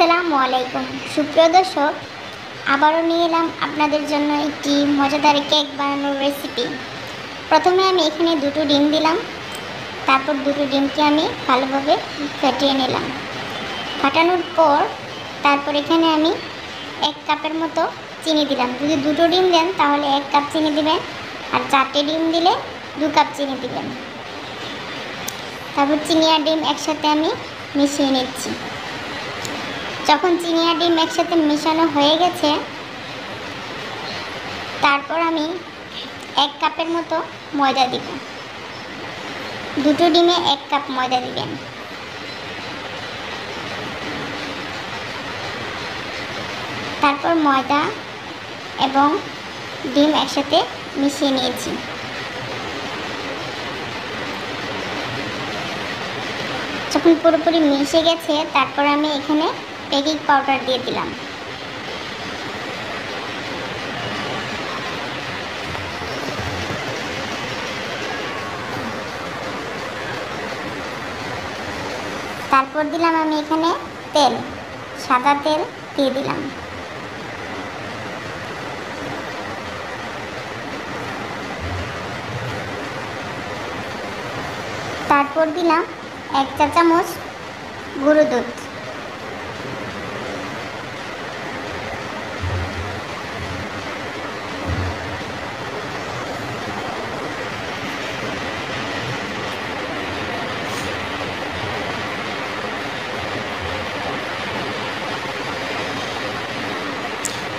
আসসালামু আলাইকুম সুপ্রিয় দর্শক, আবারও নিয়ে এলাম আপনাদের জন্য একটি মজাদার কেক বানানোর রেসিপি। প্রথমে আমি এখানে দুটো ডিম দিলাম, তারপর দুটো ডিমকে আমি ভালোভাবে ফেটিয়ে নিলাম। ফাটানোর পর তারপর এখানে আমি 1 কাপের মতো চিনি দিলাম। যদি দুটো ডিম দেন তাহলে 1 কাপ চিনি দিবেন, আর 4টে ডিম দিলে 2 কাপ চিনি দিবেন। তারপর চিনি আর ডিম একসাথে আমি মিশিয়ে নিচ্ছি। যখন চিনি আর ডিম একসাথে মেশানো হয়ে গেছে, তারপর আমি 1 কাপের মতো ময়দা দিব। দুটো ডিমে 1 কাপ ময়দা দিবেন। তারপর ময়দা এবং ডিম একসাথে মিশিয়ে নিয়েছি। যখন পুরোপুরি মিশে গেছে, তারপর আমি এখানে বেকিং পাউডার দিয়ে দিলাম। তারপর দিলাম আমি এখানে তেল, সাদা তেল দিয়ে দিলাম। তারপর দিলাম 1 চা চামচ গুঁড়ো দুধ।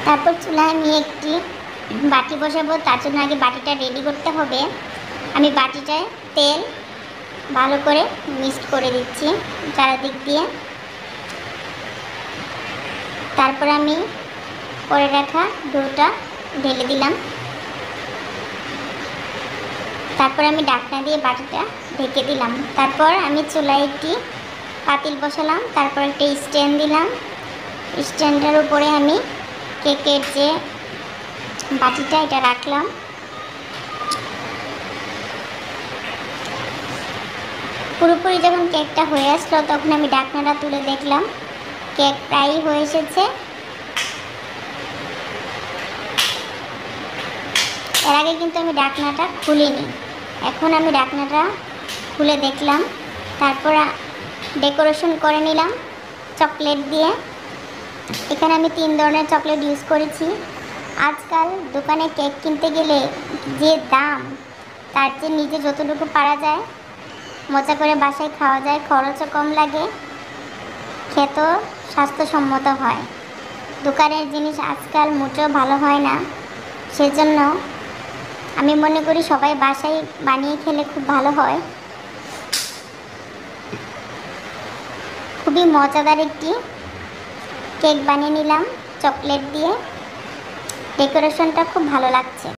তারপর চুলায় আমি একটি বাটি বসাবো। তার জন্য আগে বাটিটা রেডি করতে হবে। আমি বাটিটায় তেল ভালো করে মিক্সড করে দিচ্ছি চারিদিক দিয়ে। তারপর আমি করে রাখা ডোটা ঢেলে দিলাম। তারপর আমি ঢাকনা দিয়ে বাটিটা ঢেকে দিলাম। তারপর আমি চুলায় একটি পাতিল বসালাম। তারপর একটা স্ট্যান্ড দিলাম। স্ট্যান্ডের উপরে আমি কেকের যে বাটিটা এটা রাখলাম। পুরোপুরি যখন কেকটা হয়ে আসলো, তখন আমি ঢাকনাটা তুলে দেখলাম কেক প্রায় হয়ে এসেছে। এর আগে কিন্তু আমি ঢাকনাটা খুলিনি। এখন আমি ঢাকনাটা খুলে দেখলাম। তারপর ডেকোরেশন করে নিলাম চকলেট দিয়ে। এখানে আমি 3 ধরনের চকলেট ইউজ করেছি। আজকাল দোকানে কেক কিনতে গেলে যে দাম, তার চেয়ে নিজে যতটুকু পারা যায় মজা করে বাসায় খাওয়া যায়, খরচও কম লাগে, খেতেও স্বাস্থ্যসম্মত হয়। দোকানের জিনিস আজকাল মোটেও ভালো হয় না। সেজন্য আমি মনে করি সবাই বাসায় বানিয়ে খেলে খুব ভালো হয়। খুবই মজাদার একটি কেক বানিয়ে নিলাম চকলেট দিয়ে। ডেকোরেশনটা খুব ভালো লাগছে।